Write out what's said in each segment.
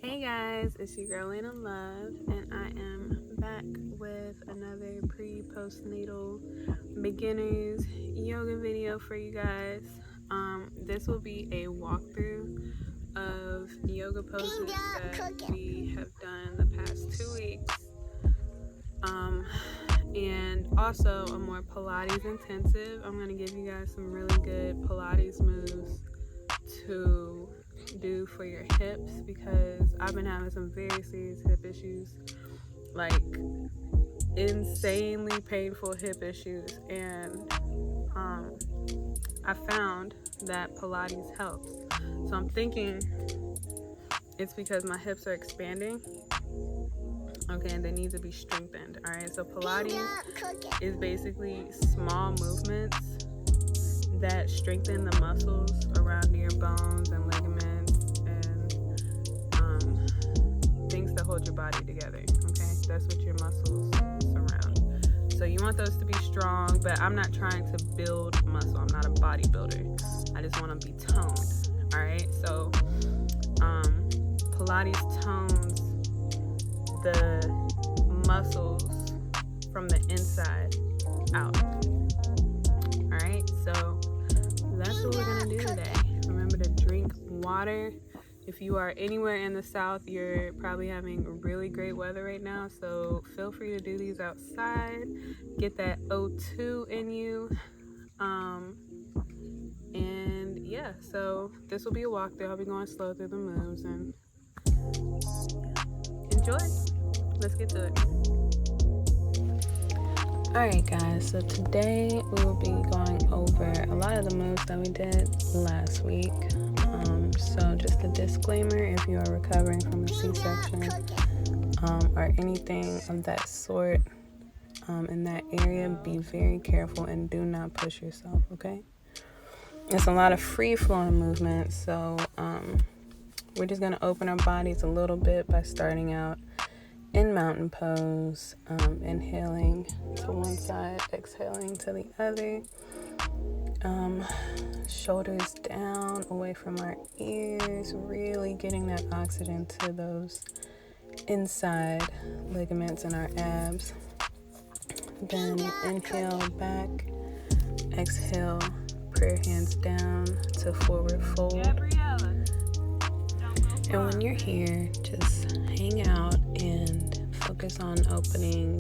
Hey guys, it's your girl Lena Love, and I am back with another pre-postnatal beginners yoga video for you guys. This will be a walkthrough of yoga poses that we have done the past 2 weeks, and also a more Pilates intensive. I'm going to give you guys some really good Pilates moves to do for your hips, because I've been having some very serious hip issues, like insanely painful hip issues, and I found that Pilates helps. So I'm thinking it's because my hips are expanding, okay, and they need to be strengthened. All right, so Pilates is basically small movements that strengthen the muscles around your bones and ligaments and things that hold your body together, okay? That's what your muscles surround. So you want those to be strong, but I'm not trying to build muscle. I'm not a bodybuilder. I just want to be toned, all right? So Pilates tones the muscles from the inside out. All right, so that's what we're gonna do today. Remember to drink water. If you are anywhere in the South, you're probably having really great weather right now, so feel free to do these outside. Get that O2 in you. And yeah, so this will be a walkthrough. I'll be going slow through the moves, and enjoy. Let's get to it. Alright guys, so today we will be going over a lot of the moves that we did last week. So just a disclaimer, if you are recovering from a C-section or anything of that sort in that area, be very careful and do not push yourself, okay? It's a lot of free-flowing movements, so we're just going to open our bodies a little bit by starting out in mountain pose, inhaling to one side, exhaling to the other, shoulders down away from our ears, really getting that oxygen to those inside ligaments in our abs. Then inhale back, exhale, prayer hands down to forward fold. And when you're here, just hang out and focus on opening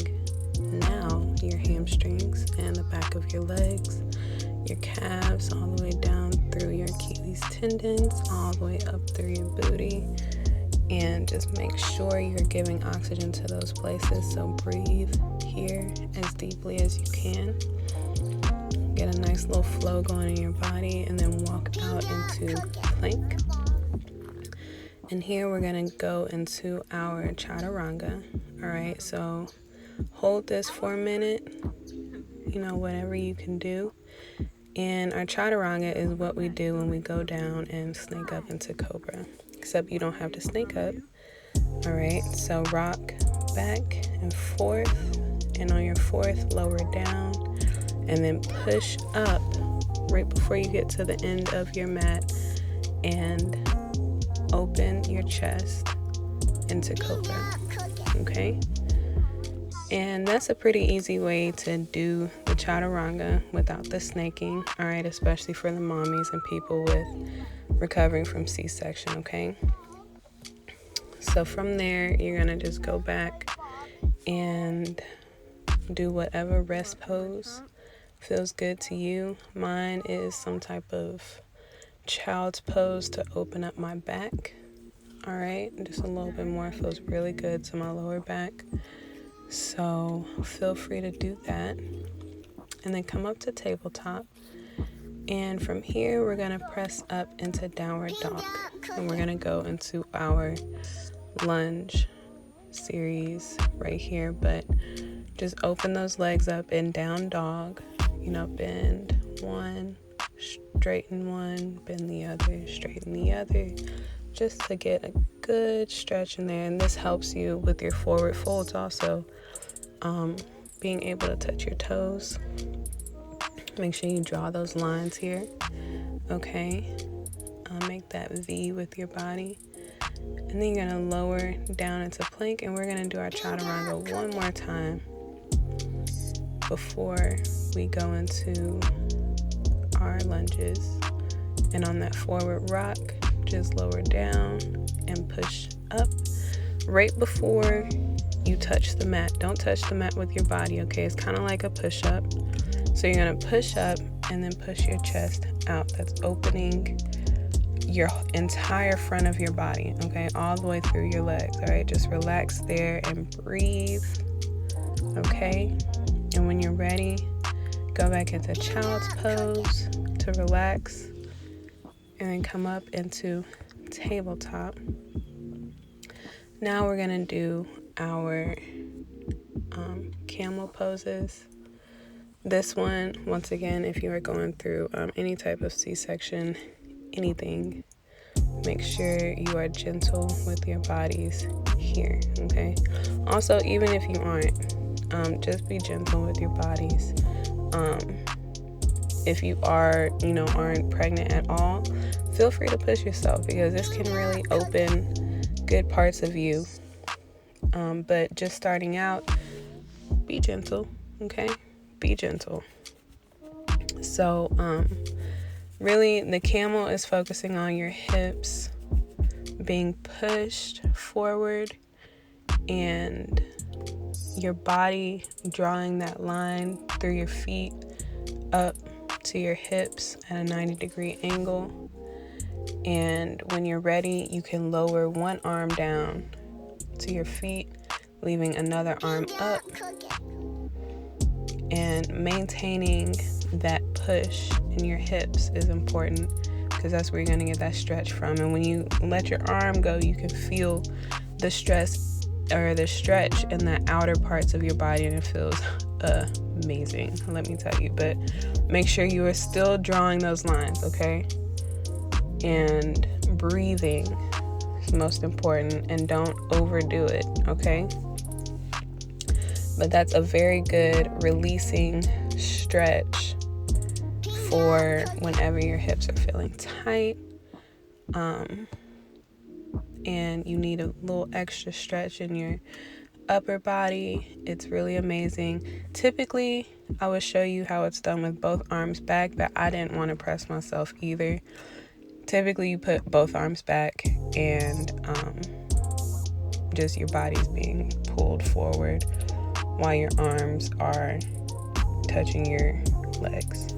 now your hamstrings and the back of your legs, your calves, all the way down through your Achilles tendons, all the way up through your booty. And just make sure you're giving oxygen to those places. So breathe here as deeply as you can. Get a nice little flow going in your body, and then walk out into plank. And here we're going to go into our Chaturanga. All right, so hold this for a minute, whatever you can do. And our Chaturanga is what we do when we go down and snake up into Cobra, except you don't have to snake up. All right, so rock back and forth, and on your fourth, lower down, and then push up right before you get to the end of your mat, and open your chest into Cobra, okay? And that's a pretty easy way to do the Chaturanga without the snaking, all right, especially for the mommies and people with recovering from C-section, okay? So from there, you're gonna just go back and do whatever rest pose feels good to you. Mine is some type of child's pose to open up my back. All right, just a little bit more. Feels really good to my lower back, so feel free to do that. And then come up to tabletop, and from here we're going to press up into downward dog, and we're going to go into our lunge series right here. But just open those legs up in down dog, bend one, straighten one, bend the other, straighten the other, just to get a good stretch in there. And this helps you with your forward folds also, being able to touch your toes. Make sure you draw those lines here, okay? Make that V with your body. And then you're gonna lower down into plank, and we're gonna do our Chaturanga one more time before we go into our lunges. And on that forward rock, just lower down and push up right before you touch the mat. Don't touch the mat with your body, okay? It's kind of like a push-up. So you're gonna push up and then push your chest out. That's opening your entire front of your body, okay? All the way through your legs, all right? Just relax there and breathe, okay? And when you're ready, go back into child's pose to relax, and then come up into tabletop. Now we're gonna do our camel poses. This one, once again, if you are going through any type of C-section, anything, make sure you are gentle with your bodies here, okay? Also, even if you aren't, just be gentle with your bodies. If you are, aren't pregnant at all, feel free to push yourself, because this can really open good parts of you. But just starting out, be gentle, okay? Be gentle. So, really, the camel is focusing on your hips being pushed forward and your body drawing that line through your feet up to your hips at a 90-degree angle. And when you're ready, you can lower one arm down to your feet, leaving another arm up, and maintaining that push in your hips is important, because that's where you're going to get that stretch from. And when you let your arm go, you can feel the stress or the stretch in the outer parts of your body, and it feels amazing, let me tell you. But make sure you are still drawing those lines, okay? And breathing is most important, and don't overdo it, okay? But that's a very good releasing stretch for whenever your hips are feeling tight, and you need a little extra stretch in your upper body. It's really amazing. Typically, I would show you how it's done with both arms back, but I didn't want to press myself either. Typically, you put both arms back and just your body's being pulled forward while your arms are touching your legs.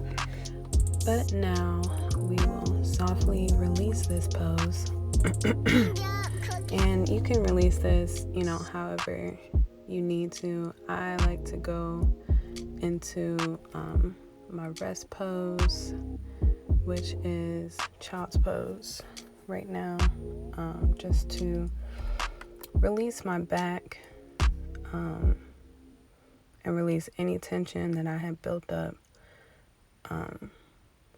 But now we will softly release this pose. And you can release this, however you need to. I like to go into my rest pose, which is child's pose right now, just to release my back and release any tension that I had built up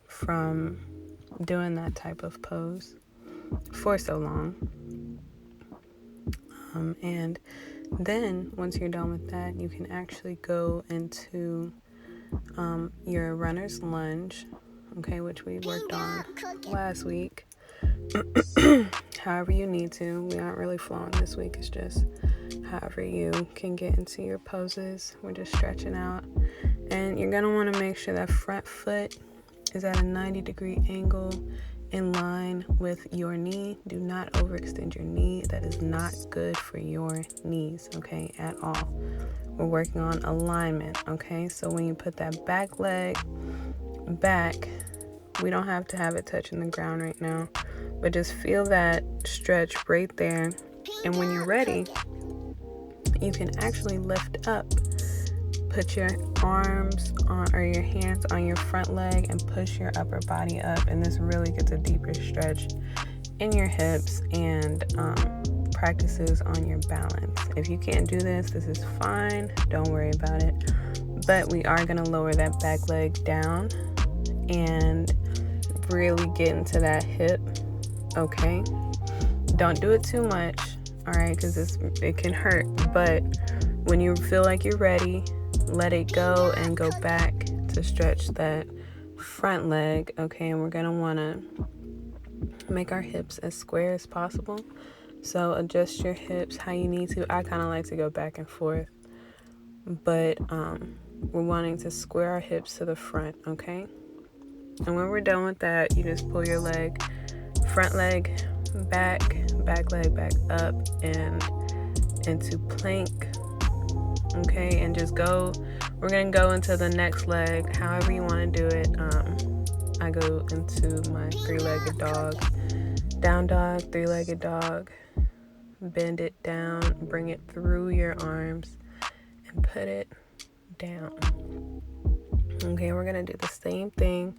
from doing that type of pose for so long. And then once you're done with that, you can actually go into your runner's lunge, okay, which we worked on last week. However you need to. We aren't really flowing this week. It's just however you can get into your poses. We're just stretching out. And you're going to want to make sure that front foot is at a 90-degree angle in line with your knee. Do not overextend your knee. That is not good for your knees, okay, at all. We're working on alignment, okay? So when you put that back leg back, we don't have to have it touching the ground right now, but just feel that stretch right there. And when you're ready, you can actually lift up. Put your arms on, or your hands on your front leg, and push your upper body up. And this really gets a deeper stretch in your hips and practices on your balance. If you can't do this, this is fine. Don't worry about it. But we are going to lower that back leg down and really get into that hip, okay? Don't do it too much, all right, because it can hurt. But when you feel like you're ready, let it go and go back to stretch that front leg, okay? And we're going to want to make our hips as square as possible. So adjust your hips how you need to. I kind of like to go back and forth, but we're wanting to square our hips to the front, okay? And when we're done with that, you just pull your leg, front leg back, back leg back up, and into plank, okay? And just go, we're gonna go into the next leg, however you wanna do it. I go into my three-legged dog, down dog, three-legged dog, bend it down, bring it through your arms, and put it down. Okay, we're gonna do the same thing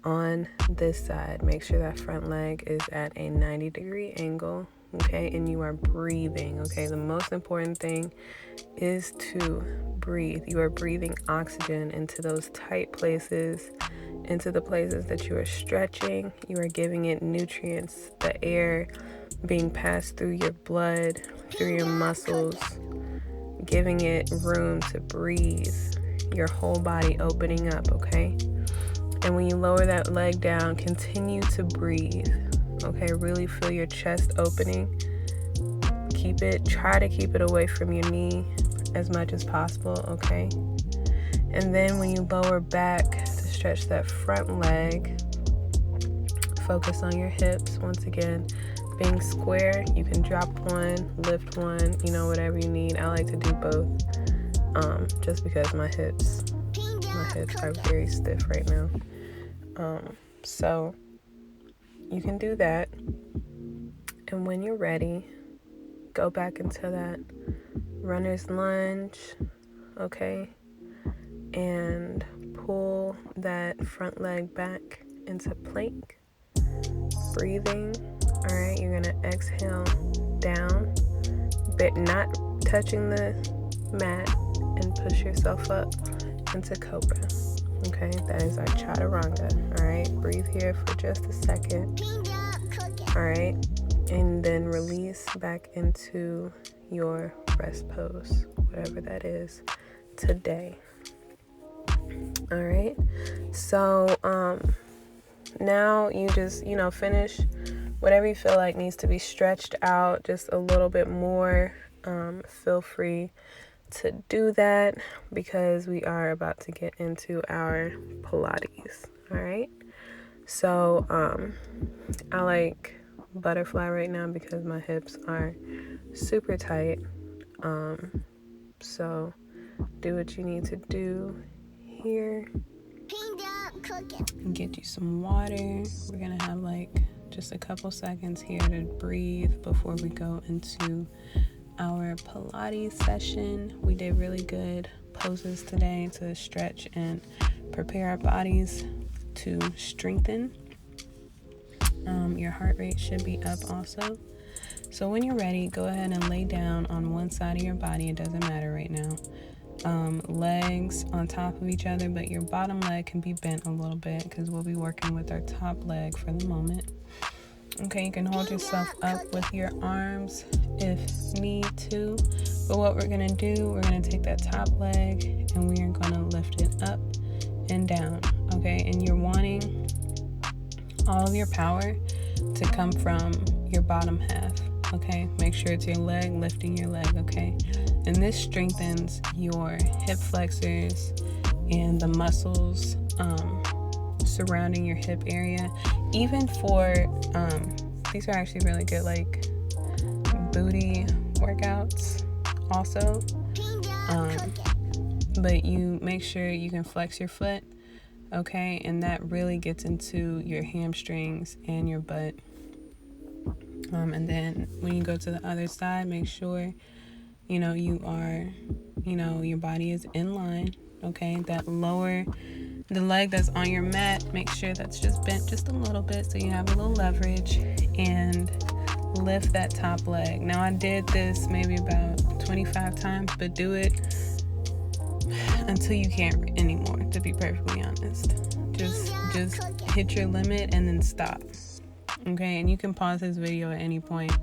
on this side. Make sure that front leg is at a 90-degree angle, okay, and you are breathing, okay? The most important thing is to breathe. You are breathing oxygen into those tight places, into the places that you are stretching. You are giving it nutrients, the air being passed through your blood, through your muscles, giving it room to breathe, your whole body opening up, okay? And when you lower that leg down, continue to breathe, okay? Really feel your chest opening. Try to keep it away from your knee as much as possible, okay? And then when you lower back to stretch that front leg, focus on your hips. Once again, being square, you can drop one, lift one, whatever you need. I like to do both, just because my hips are very stiff right now. So you can do that. And when you're ready, go back into that runner's lunge, okay? And pull that front leg back into plank. Breathing. All right, you're gonna exhale down, but not touching the mat, and push yourself up into cobra. Okay, that is our Chaturanga. All right, breathe here for just a second. All right, and then release back into your rest pose, whatever that is today. All right, so now you just finish whatever you feel like needs to be stretched out just a little bit more. Feel free to do that because we are about to get into our Pilates. All right, so I like butterfly right now because my hips are super tight. So do what you need to do here. Get you some water. We're gonna have just a couple seconds here to breathe before we go into our Pilates session. We did really good poses today to stretch and prepare our bodies to strengthen. Your heart rate should be up also. So when you're ready, go ahead and lay down on one side of your body. It doesn't matter right now. Legs on top of each other, but your bottom leg can be bent a little bit because we'll be working with our top leg for the moment. Okay, you can hold yourself up with your arms if need to, but what we're gonna do, we're gonna take that top leg and we are gonna lift it up and down, okay? And you're wanting all of your power to come from your bottom half, okay? Make sure it's your leg lifting your leg, okay? And this strengthens your hip flexors and the muscles surrounding your hip area. Even for these are actually really good booty workouts also. But you make sure you can flex your foot, okay? And that really gets into your hamstrings and your butt. And then when you go to the other side, make sure you are, your body is in line, okay? The leg that's on your mat, make sure that's just bent just a little bit so you have a little leverage, and lift that top leg. Now I did this maybe about 25 times, but do it until you can't anymore, to be perfectly honest. Just hit your limit and then stop, okay? And you can pause this video at any point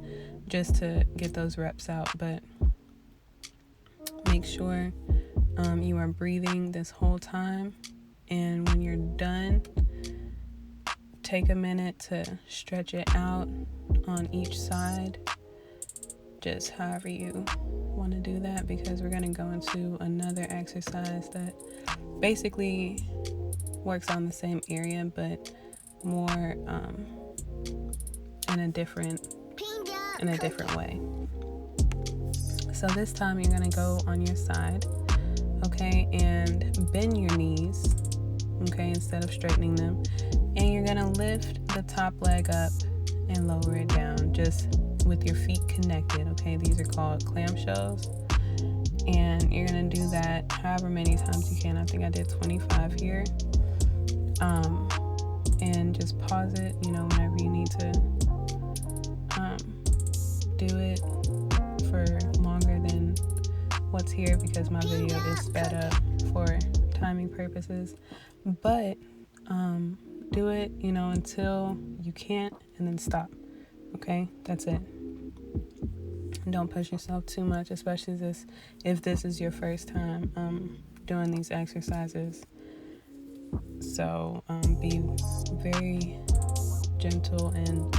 just to get those reps out, but make sure you are breathing this whole time. And when you're done, take a minute to stretch it out on each side. just however you want to do that, because we're going to go into another exercise that basically works on the same area but more in a different way. So this time you're going to go on your side, okay, and bend your knees, okay, instead of straightening them, and you're going to lift the top leg up and lower it down just with your feet connected, okay. These are called clamshells, and you're going to do that however many times you can. I think I did 25 here. And just pause it, whenever you need to do it for longer than what's here, because my video is sped up for timing purposes. But do it, until you can't, and then stop. Okay, that's it. Don't push yourself too much, especially if this is your first time doing these exercises. So be very gentle and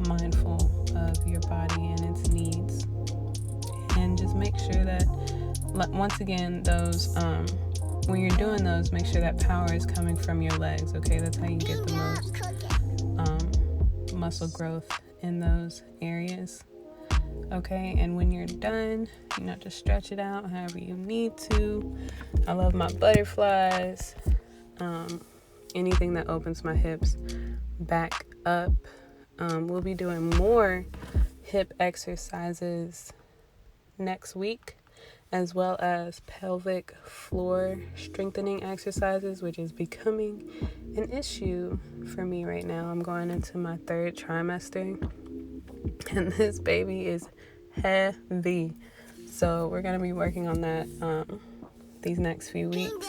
mindful of your body and its needs, and just make sure that, once again, those when you're doing those, make sure that power is coming from your legs, okay. That's how you get the most muscle growth in those areas, okay. And when you're done, just stretch it out however you need to. I love my butterflies. Anything that opens my hips back up. We'll be doing more hip exercises next week, as well as pelvic floor strengthening exercises, which is becoming an issue for me right now. I'm going into my 3rd trimester, and this baby is heavy. So we're going to be working on that these next few weeks.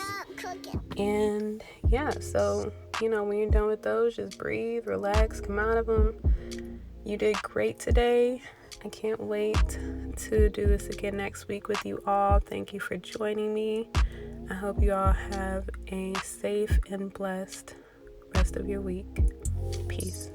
And yeah, so when you're done with those, just breathe, relax, come out of them. You did great today. I can't wait to do this again next week with you all. Thank you for joining me. I hope you all have a safe and blessed rest of your week. Peace.